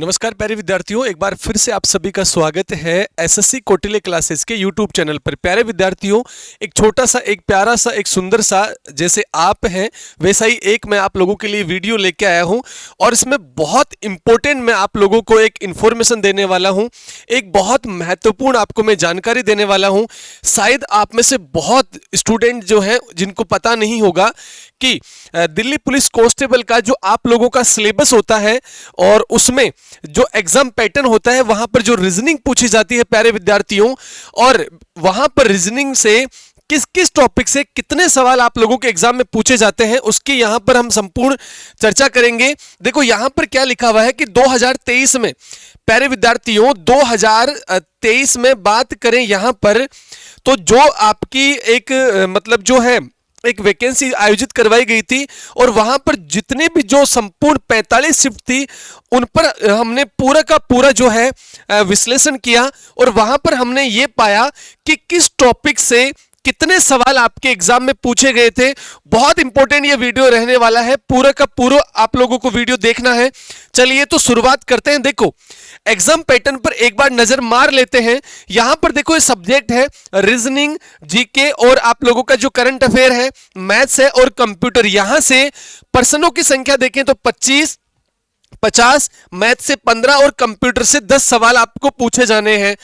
नमस्कार प्यारे विद्यार्थियों, एक बार फिर से आप सभी का स्वागत है एसएससी कौटिल्य क्लासेस के यूट्यूब चैनल पर। प्यारे विद्यार्थियों, एक छोटा सा, एक प्यारा सा, एक सुंदर सा, जैसे आप हैं वैसा ही एक मैं आप लोगों के लिए वीडियो लेके आया हूं और इसमें बहुत इंपॉर्टेंट मैं आप लोगों को एक इन्फॉर्मेशन देने वाला हूं। एक बहुत महत्वपूर्ण आपको मैं जानकारी देने वाला हूं। शायद आप में से बहुत स्टूडेंट जो हैं जिनको पता नहीं होगा कि दिल्ली पुलिस कांस्टेबल का जो आप लोगों का सिलेबस होता है और उसमें जो एग्जाम पैटर्न होता है वहां पर जो रीजनिंग पूछी जाती है प्यारे विद्यार्थियों, और वहां पर रीजनिंग से किस किस टॉपिक से कितने सवाल आप लोगों के एग्जाम में पूछे जाते हैं उसकी यहां पर हम संपूर्ण चर्चा करेंगे। देखो यहां पर क्या लिखा हुआ है कि 2023 में, प्यारे विद्यार्थियों 2023 में बात करें यहां पर, तो जो आपकी एक मतलब जो है एक वैकेंसी आयोजित करवाई गई थी और वहां पर जितने भी जो संपूर्ण 45 शिफ्ट थी उन पर हमने पूरा का पूरा जो है विश्लेषण किया और वहां पर हमने ये पाया कि किस टॉपिक से कितने सवाल आपके एग्जाम में पूछे गए थे। बहुत इंपॉर्टेंट ये वीडियो रहने वाला है, पूरा का पूरा आप लोगों को वीडियो देखना है। चलिए तो शुरुआत करते हैं। देखो एग्जाम पैटर्न पर एक बार नजर मार लेते हैं। यहां पर देखो ये सब्जेक्ट है रीजनिंग, जीके और आप लोगों का जो करंट अफेयर है, मैथ्स है और कंप्यूटर। यहां से पर्सनों की संख्या देखें तो 25, 50, मैथ से 15 और कंप्यूटर से 10 सवाल आपको पूछे जाने हैं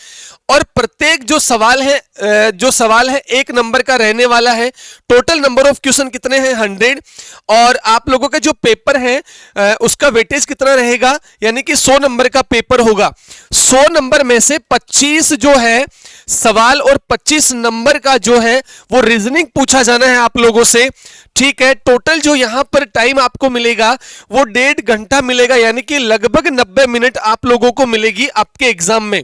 और प्रत्येक जो सवाल है 1 नंबर का रहने वाला है। टोटल नंबर ऑफ क्वेश्चन कितने हैं 100 और आप लोगों का जो पेपर है उसका वेटेज कितना रहेगा, यानी कि 100 नंबर का पेपर होगा। 100 नंबर में से 25 जो है सवाल और 25 नंबर का जो है वो रीजनिंग पूछा जाना है आप लोगों से। ठीक है, टोटल जो यहां पर टाइम आपको मिलेगा वो 1.5 घंटा मिलेगा, यानी कि लगभग 90 मिनट आप लोगों को मिलेगी आपके एग्जाम में।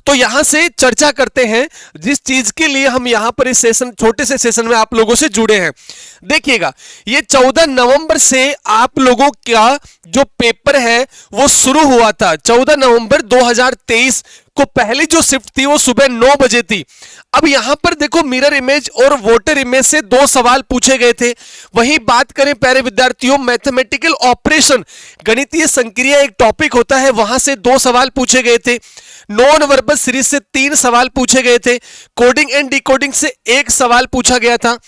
तो यहां से चर्चा करते हैं जिस चीज के लिए हम यहां पर इस सेशन, छोटे से सेशन में आप लोगों से जुड़े हैं। देखिएगा ये 14 नवंबर से आप लोगों का जो पेपर है वो शुरू हुआ था। 14 नवंबर 2023 को पहली जो शिफ्ट थी वो सुबह 9 बजे थी। अब यहां पर देखो मिरर इमेज और वोटर इमेज से 2 सवाल पूछे गए थे। वहीं बात करें प्यारे विद्यार्थियों मैथमेटिकल ऑपरेशन, गणितीय संक्रिया एक टॉपिक होता है, वहां से 2 सवाल पूछे गए थे। नॉन वर्बल सीरीज से 3 सवाल पूछे गए थे। कोडिंग एंड डिकोडिंग से 1 सवाल पूछा गया था।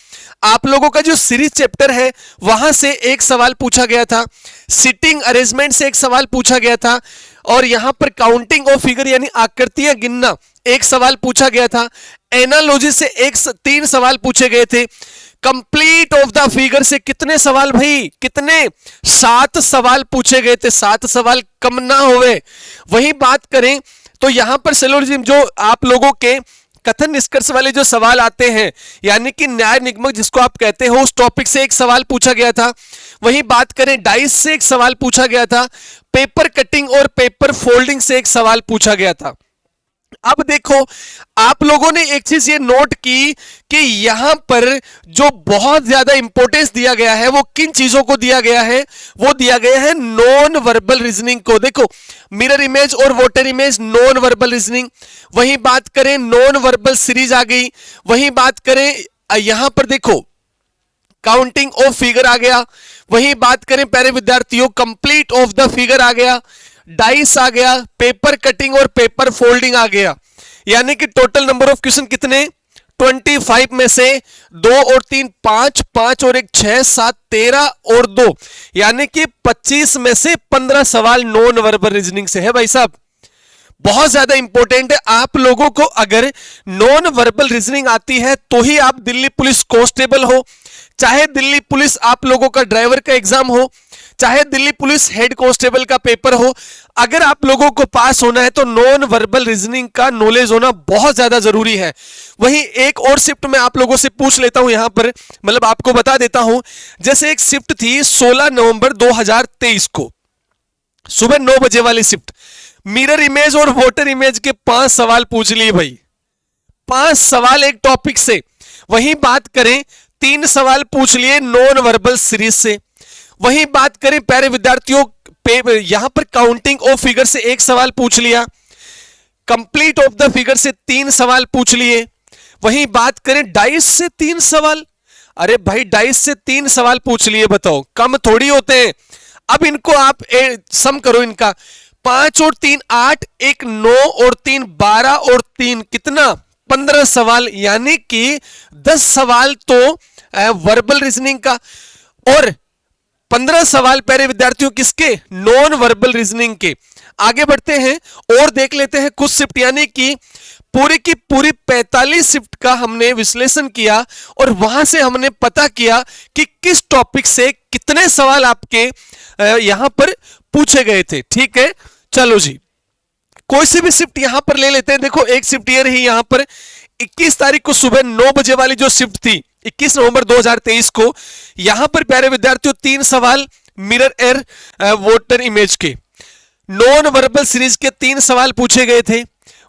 आप लोगों का जो सीरीज चैप्टर है वहां से 1 सवाल पूछा गया था। सिटिंग अरेंजमेंट से 1 सवाल पूछा गया था और यहां पर काउंटिंग ऑफ फिगर यानी आकृतियां गिनना 1 सवाल पूछा गया था। एनालॉजी से 3 सवाल पूछे गए थे। कंप्लीट ऑफ द फिगर से कितने सवाल भाई, कितने 7 सवाल पूछे गए थे। 7 सवाल कम ना होवे। वही बात करें तो यहां पर सिलोजिज्म जो आप लोगों के कथन निष्कर्ष वाले जो सवाल आते हैं, यानी कि न्याय निगमक जिसको आप कहते हो, उस टॉपिक से 1 सवाल पूछा गया था। वहीं बात करें डाइस से 1 सवाल पूछा गया था। पेपर कटिंग और पेपर फोल्डिंग से 1 सवाल पूछा गया था। अब देखो आप लोगों ने एक चीज ये नोट की कि यहां पर जो बहुत ज्यादा इंपॉर्टेंस दिया गया है वो किन चीजों को दिया गया है, वो दिया गया है नॉन वर्बल रीजनिंग को। देखो मिरर इमेज और voter image non verbal reasoning. वहीं बात करें नॉन वर्बल सीरीज आ गई। वहीं बात करें यहां पर देखो काउंटिंग ऑफ फिगर आ गया। वहीं बात करें प्यारे विद्यार्थियों कंप्लीट ऑफ द फिगर आ गया, डाइस आ गया, पेपर कटिंग और पेपर फोल्डिंग आ गया। यानी कि टोटल नंबर ऑफ क्वेश्चन कितने 25 में से 2 और 3 5, 5 और 1 6, 7, 13 और 2, यानी कि 25 में से 15 सवाल नॉन वर्बल रीजनिंग से है भाई साहब। बहुत ज्यादा इंपॉर्टेंट है। आप लोगों को अगर नॉन वर्बल रीजनिंग आती है तो ही आप दिल्ली पुलिस कांस्टेबल हो, चाहे दिल्ली पुलिस आप लोगों का ड्राइवर का एग्जाम हो, चाहे दिल्ली पुलिस हेड कांस्टेबल का पेपर हो, अगर आप लोगों को पास होना है तो नॉन वर्बल रीजनिंग का नॉलेज होना बहुत ज्यादा जरूरी है। वहीं एक और शिफ्ट मैं आप लोगों से पूछ लेता हूं यहां पर, मतलब आपको बता देता हूं। जैसे एक शिफ्ट थी 16 नवंबर 2023 को सुबह 9 बजे वाली शिफ्ट, मिरर इमेज और वोटर इमेज के 5 सवाल पूछ लिए भाई, 5 सवाल एक टॉपिक से। वहीं बात करें 3 सवाल पूछ लिए नॉन वर्बल सीरीज से। वहीं बात करें प्यारे विद्यार्थियों यहां पर काउंटिंग ऑफ फिगर से 1 सवाल पूछ लिया। कंप्लीट ऑफ द फिगर से 3 सवाल पूछ लिए। वहीं बात करें डाइस से 3 सवाल, अरे भाई डाइस से 3 सवाल पूछ लिए, बताओ कम थोड़ी होते हैं। अब इनको आप सम करो, इनका 5 और 3 8, एक 9 और 3 12 और 3 कितना 15 सवाल, यानी कि 10 सवाल तो वर्बल रीजनिंग का और 15 सवाल प्यारे विद्यार्थियों किसके, नॉन वर्बल रीजनिंग के। आगे बढ़ते हैं और देख लेते हैं कुछ शिफ्ट, यानी कि पूरी की पूरी 45 शिफ्ट का हमने विश्लेषण किया और वहां से हमने पता किया कि किस टॉपिक से कितने सवाल आपके यहां पर पूछे गए थे। ठीक है, चलो जी कोई सी भी शिफ्ट यहां पर ले लेते हैं। देखो एक शिफ्ट ये रही यहां पर 21 तारीख को सुबह 9 बजे वाली जो शिफ्ट थी 21 नवंबर 2023 को, यहां पर प्यारे विद्यार्थियों 3 सवाल मिरर एयर वोटर इमेज के नॉन वर्बल सीरीज के 3 सवाल पूछे गए थे।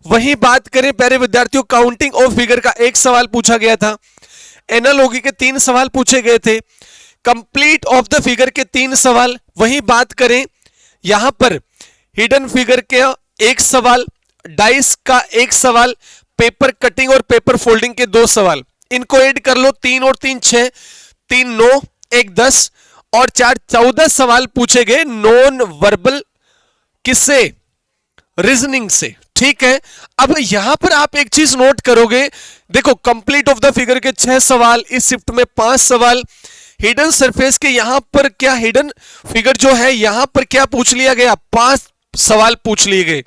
वहीं बात करें प्यारे विद्यार्थियों काउंटिंग ऑफ फिगर का 1 सवाल पूछा गया था। एनालॉजी के 3 सवाल पूछे गए थे। कंप्लीट ऑफ द फिगर के 3 सवाल। वहीं बात करें यहां पर हिडन फिगर के 1 सवाल, डाइस का 1 सवाल, पेपर कटिंग और पेपर फोल्डिंग के 2 सवाल। इनको ऐड कर लो, 3 और 3 6, 3 9, 1 10 और 4 14 सवाल पूछे गए नॉन वर्बल किससे, रीजनिंग से। ठीक है, अब यहां पर आप एक चीज नोट करोगे, देखो कंप्लीट ऑफ द फिगर के 6 सवाल, इस शिफ्ट में 5 सवाल, हिडन सरफेस के यहां पर क्या हिडन फिगर जो है यहां पर क्या पूछ लिया गया, 5 सवाल पूछ लिए गए।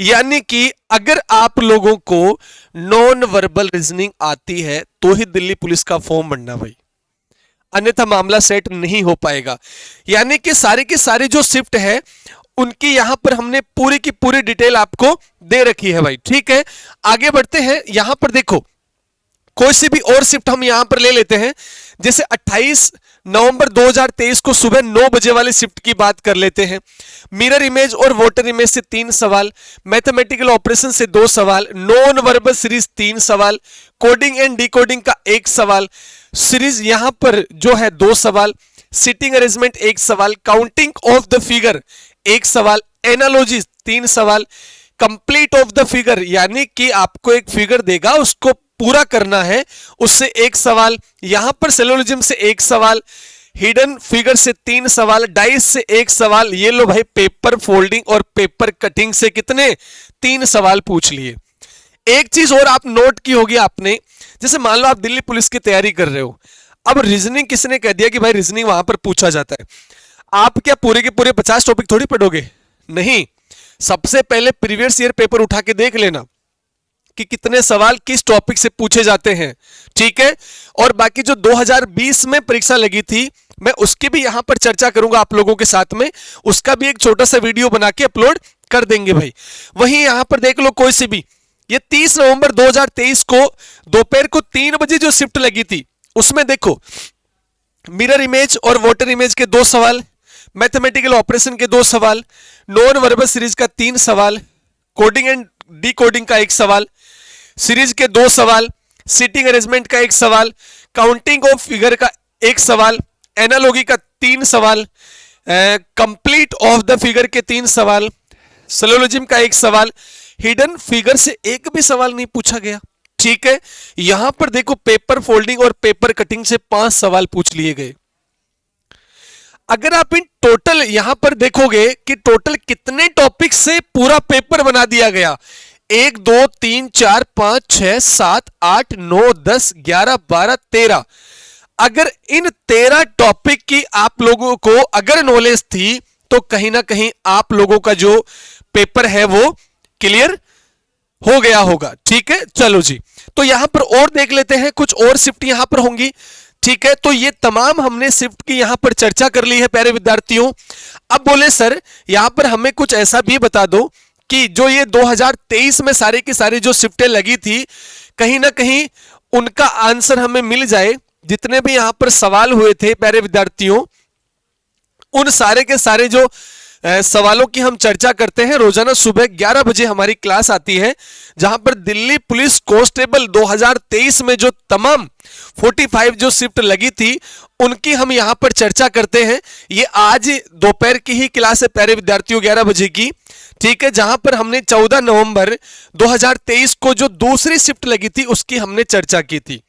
यानी कि अगर आप लोगों को नॉन वर्बल रीजनिंग आती है तो ही दिल्ली पुलिस का फॉर्म भरना भाई, अन्यथा मामला सेट नहीं हो पाएगा। यानी कि सारे के सारे जो शिफ्ट है उनकी यहां पर हमने पूरी की पूरी डिटेल आपको दे रखी है भाई। ठीक है, आगे बढ़ते हैं। यहां पर देखो कोई सी भी और शिफ्ट हम यहां पर ले लेते हैं, जैसे 28 नवंबर 2023 को सुबह 9 बजे वाली शिफ्ट की बात कर लेते हैं। मिरर इमेज और वोटर इमेज से 3 सवाल, मैथमेटिकल ऑपरेशन से 2 सवाल, नॉन वर्बल सीरीज 3 सवाल, कोडिंग एंड डिकोडिंग का 1 सवाल, सीरीज यहां पर जो है 2 सवाल, सिटिंग अरेंजमेंट 1 सवाल, काउंटिंग ऑफ द फिगर 1 सवाल, एनालॉजी 3 सवाल, कंप्लीट ऑफ द फिगर यानी कि आपको एक फिगर देगा उसको पूरा करना है, उससे 1 सवाल, यहां पर सिलोजिज्म से 1 सवाल, हिडन फिगर से 3 सवाल, डाइस से 1 सवाल। ये लो भाई पेपर फोल्डिंग और पेपर कटिंग से कितने 3 सवाल पूछ लिए। एक चीज और आप नोट की होगी आपने, जैसे मान लो आप दिल्ली पुलिस की तैयारी कर रहे हो, अब रीजनिंग किसने कह दिया कि भाई रीजनिंग वहां पर पूछा जाता है, आप क्या पूरे के पूरे 50 टॉपिक थोड़ी पढ़ोगे, नहीं। सबसे पहले प्रीवियस ईयर पेपर उठा के देख लेना कि कितने सवाल किस टॉपिक से पूछे जाते हैं। ठीक है, और बाकी जो 2020 में परीक्षा लगी थी मैं उसकी भी यहां पर चर्चा करूंगा आप लोगों के साथ में, उसका भी एक छोटा सा वीडियो बना के अपलोड कर देंगे भाई। वहीं यहां पर देख लो कोई सी भी, ये 30 नवंबर 2023 को दोपहर को 3 बजे जो शिफ्ट लगी थी उसमें देखो मिरर इमेज और वोटर इमेज के 2 सवाल, मैथमेटिकल ऑपरेशन के 2 सवाल, नॉन वर्बल सीरीज का 3 सवाल, कोडिंग एंड डिकोडिंग का 1 सवाल, सीरीज के 2 सवाल, सिटिंग अरेंजमेंट का 1 सवाल, काउंटिंग ऑफ फिगर का 1 सवाल, एनालॉजी का 3 सवाल, कंप्लीट ऑफ द फिगर के 3 सवाल, सिलोजिज्म का 1 सवाल, हिडन फिगर से एक भी सवाल नहीं पूछा गया। ठीक है, यहां पर देखो पेपर फोल्डिंग और पेपर कटिंग से 5 सवाल पूछ लिए गए। अगर आप इन टोटल यहां पर देखोगे कि टोटल कितने टॉपिक से पूरा पेपर बना दिया गया, 1 2 3 4 5 6 7 8 9 10 11 12 13, अगर इन 13 टॉपिक की आप लोगों को अगर नॉलेज थी तो कहीं ना कहीं आप लोगों का जो पेपर है वो क्लियर हो गया होगा। ठीक है, चलो जी, तो यहां पर और देख लेते हैं, कुछ और शिफ्ट यहां पर होंगी। ठीक है, तो ये तमाम हमने शिफ्ट की यहां पर चर्चा कर ली है प्यारे विद्यार्थियों। अब बोले सर यहां पर हमें कुछ ऐसा भी बता दो कि जो ये 2023 में सारे की सारी जो शिफ्टें लगी थी कहीं ना कहीं उनका आंसर हमें मिल जाए। जितने भी यहां पर सवाल हुए थे प्यारे विद्यार्थियों, उन सारे के सारे जो सवालों की हम चर्चा करते हैं। रोजाना सुबह 11 बजे हमारी क्लास आती है जहां पर दिल्ली पुलिस कांस्टेबल 2023 में जो तमाम 45 जो शिफ्ट लगी थी उनकी हम यहां पर चर्चा करते हैं। ये आज दोपहर की ही क्लास है प्यारे विद्यार्थियों 11 बजे की। ठीक है, जहां पर हमने 14 नवंबर 2023 को जो दूसरी शिफ्ट लगी थी उसकी हमने चर्चा की थी।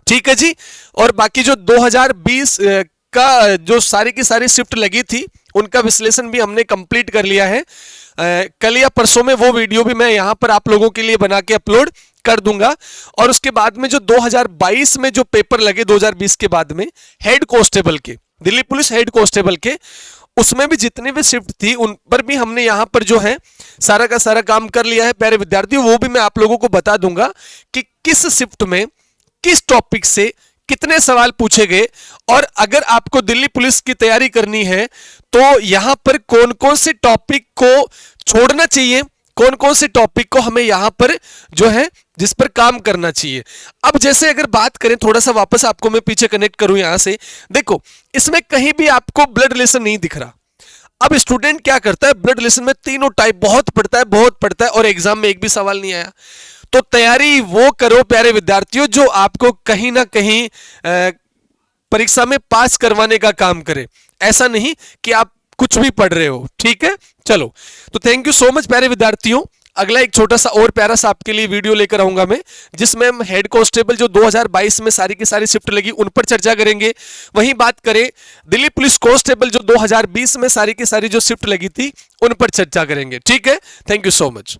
ठीक है जी, और बाकी जो 2020 का जो सारी की सारी शिफ्ट लगी थी उनका विश्लेषण भी हमने कंप्लीट कर लिया है। कल या परसों में वो वीडियो भी मैं यहां पर आप लोगों के लिए बना के अपलोड कर दूंगा। और उसके बाद में जो 2022 में जो पेपर लगे 2020 के बाद में हेड कांस्टेबल के, दिल्ली पुलिस हेड कांस्टेबल के, उसमें भी जितनी भी शिफ्ट थी उन पर भी हमने यहां पर जो है सारा का सारा काम कर लिया है प्यारे विद्यार्थियों। वो भी मैं आप लोगों को बता दूंगा कि किस शिफ्ट में किस टॉपिक से कितने सवाल पूछे गए, और अगर आपको दिल्ली पुलिस की तैयारी करनी है तो यहां पर कौन कौन से टॉपिक को छोड़ना चाहिए, कौन कौन से टॉपिक को हमें यहां पर जो है जिस पर काम करना चाहिए। अब जैसे अगर बात करें, थोड़ा सा वापस आपको मैं पीछे कनेक्ट करूं यहां से, देखो इसमें कहीं भी आपको ब्लड रिलेशन नहीं दिख रहा। अब स्टूडेंट क्या करता है, ब्लड रिलेशन में तीनों टाइप बहुत पढ़ता है और एग्जाम में एक भी सवाल नहीं आया। तो तैयारी वो करो प्यारे विद्यार्थियों जो आपको कहीं ना कहीं परीक्षा में पास करवाने का काम करे, ऐसा नहीं कि आप कुछ भी पढ़ रहे हो। ठीक है, चलो तो थैंक यू सो मच प्यारे विद्यार्थियों। अगला एक छोटा सा और प्यारा सा आपके लिए वीडियो लेकर आऊंगा मैं, जिसमें हम हेड कांस्टेबल जो 2022 में सारी की सारी शिफ्ट लगी उन पर चर्चा करेंगे। वहीं बात करें दिल्ली पुलिस कांस्टेबल जो 2020 में सारी की सारी जो शिफ्ट लगी थी उन पर चर्चा करेंगे। ठीक है, थैंक यू सो मच।